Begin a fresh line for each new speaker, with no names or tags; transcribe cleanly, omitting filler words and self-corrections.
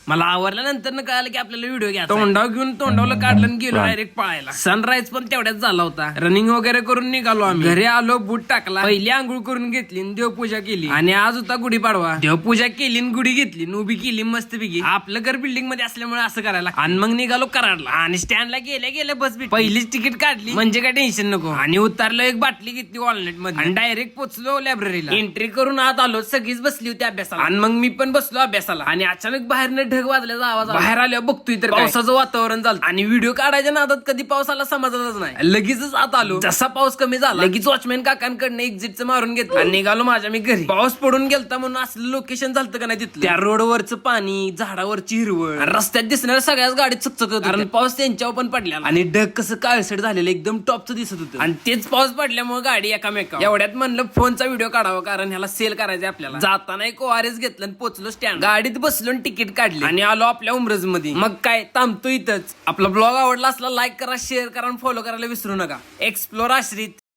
मला आवरल्यानंतर कळालं की आपल्याला व्हिडिओ घ्या. तोंडाव घेऊन तोंडावला काढलं आणि गेलो डायरेक्ट पळायला. सनराईज पण तेवढ्याच झाला होता. रनिंग वगैरे करून निघालो आम्ही. घरी आलो, बूट टाकला, पहिली आंघोळ करून घेतली, देवपूजा केली. आणि आज होता गुढीपाडवा. देवपूजा केली, गुढी घेतली, उभी केली मस्त पैकी. आपलं घर बिल्डिंग मध्ये असल्यामुळे असं करायला. आणि मग निघालो कराडला. आणि स्टँडला गेल्या गेल्या बस भेटली. पहिलीच तिकीट काढली म्हणजे काय टेन्शन नको. आणि उतरलो, एक बाटली घेतली वॉलनेट मध्ये आणि डायरेक्ट पोहोचलो लायब्ररीला. एंट्री करून आत आलो, सगळीच बसली होती अभ्यासाला. आणि मग मी पण बसलो अभ्यासाला. आणि अचानक बाहेरनं ढग वाजल्याचा आवाज आला. बाहेर आल्यावर बघतोय तर पावसाचं वातावरण झालं. आणि व्हिडिओ काढायच्या नादात कधी पाऊस आला समजतच नाही. लगेचच आत आलो. जसा पाऊस कमी झाला लगेच वॉचमॅन काकांकडनं एक्झिटचं मारून घेतलं आणि निघालो माझ्या मी घरी. पाऊस पडून गेलता म्हणून असलं लोकेशन झालं का नाही तिथलं. त्या रोडवरचं पाणी, झाडावरची हिरवळ, रस्त्यात दिसणाऱ्या सगळ्याच गाडीत चकचकत होत्या. कारण पाऊस त्यांच्यावर पण पडलेला. आणि ढग कसं काळसट झालेलं एकदम टॉपचं दिसत होतं. आणि तेच पाऊस पडल्यामुळे गाडी एकामेका. एवढ्यात म्हणलं फोनचा व्हिडिओ काढावा, कारण ह्याला सेल करायचं आपल्याला. जाताना एक ORS घेतलं आणि पोचलो स्टँड. गाडीत बसलो, तिकीट काढले आणि आलो आपल्या उमरज मध्ये. मग काय थांबतो इथंच. आपला ब्लॉग आवडला असला लाईक करा, शेअर करा आणि फॉलो करायला विसरू नका. एक्सप्लोर आश्रित.